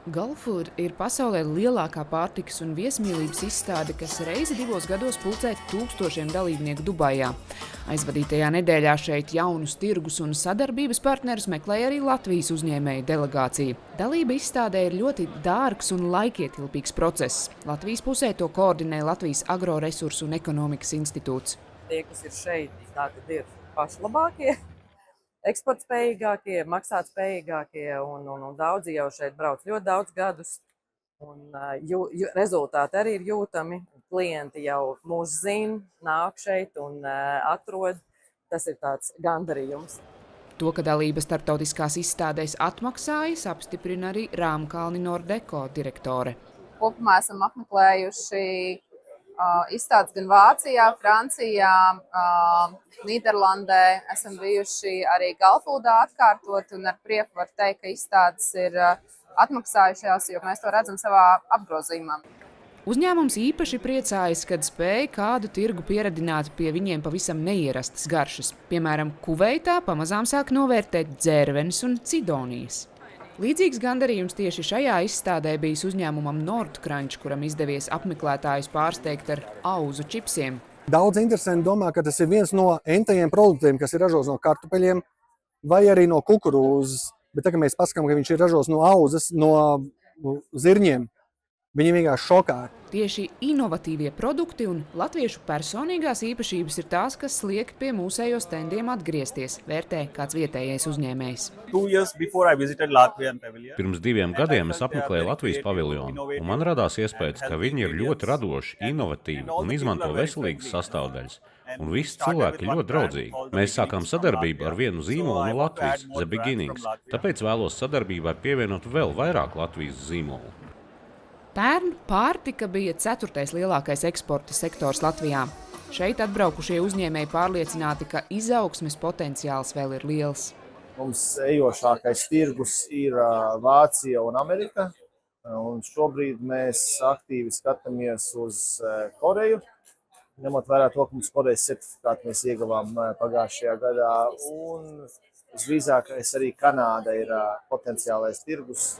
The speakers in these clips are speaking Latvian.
Gulfood ir pasaulē lielākā pārtikas un viesmīlības izstāde, kas reizi 2 gados pulcē tūkstošiem dalībnieku Dubajā. Aizvadītajā nedēļā šeit jaunus tirgus un sadarbības partnerus meklēja arī Latvijas uzņēmēju delegācija. Dalība izstādē ir ļoti dārgs un laikietilpīgs process. Latvijas pusē to koordinē Latvijas Agroresursu un ekonomikas institūts. Tie, kas ir šeit, tātad ir paši labākie, eksportspējīgākie, maksātspējīgākie, un daudzi jau šeit brauc ļoti daudz gadus. Rezultāti arī ir jūtami. Klienti jau mūs zina, nāk šeit un atrod. Tas ir tāds gandarījums. To, ka dalība starptautiskās izstādēs atmaksājas, apstiprina arī Rāmkalni Nordeko direktore. Kopumā esam apmeklējuši izstādes gan Vācijā, Francijā, Nīderlandē. Esam bijuši arī Gulfoodā atkārtot un ar prieku var teikt, ka izstādes ir atmaksājušās, jo mēs to redzam savā apgrozījumā. Uzņēmums īpaši priecājas, kad spēja kādu tirgu pieradināt pie viņiem pavisam neierastas garšas. Piemēram, Kuveitā pamazām sāk novērtēt dzērvenes un cidonijas. Līdzīgs gandarījums tieši šajā izstādē bijis uzņēmumam Nordcrunch, kuram izdevies apmeklētājus pārsteigt ar auzu čipsiem. Daudz interesanti domā, ka tas ir viens no entajiem produktiem, kas ir ražots no kartupeļiem vai arī no kukurūzas. Bet tagad mēs paskatām, ka viņš ir ražots no auzas, no zirņiem. Viņi vienkārši šokā. Tieši inovatīvie produkti un latviešu personīgās īpašības ir tās, kas liek pie mūsējo stendiem atgriezties, vērtē kāds vietējais uzņēmējs. Pirms 2 gadiem es apmeklēju Latvijas paviljonu, un man radās iespējas, ka viņi ir ļoti radoši, inovatīvi un izmanto veselīgas sastāvdaļas. Un visi cilvēki ir ļoti draudzīgi. Mēs sākām sadarbību ar vienu zīmolu no Latvijas, The Beginnings, tāpēc vēlos sadarbībai pievienot vēl vairāk Latvijas zīmolu. Pērn pārtika bija 4. lielākais eksporta sektors Latvijā. Šeit atbraukušie uzņēmēji pārliecināti, ka izaugsmes potenciāls vēl ir liels. Mums ejošākais tirgus ir Vācija un Amerika. Un šobrīd mēs aktīvi skatāmies uz Koreju. Ņemot vērā to, ka mums Korejas certifikātu mēs ieguvām pagājušajā gadā. Un visdrīzākais arī Kanāda ir potenciālais tirgus.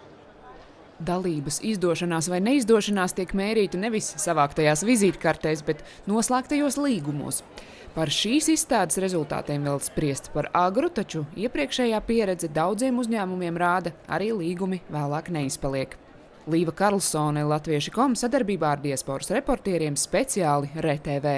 Dalības izdošanās vai neizdošanās tiek mērīta nevis savāktajās vizītkartēs, bet noslēgtajos līgumos. Par šīs izstādes rezultātiem vēl spriest par agru, taču iepriekšējā pieredze daudziem uzņēmumiem rāda, arī līgumi vēlāk neizpaliek. Līva Karlsone, Latvieši.com sadarbībā ar diasporas reportieriem speciāli RTV.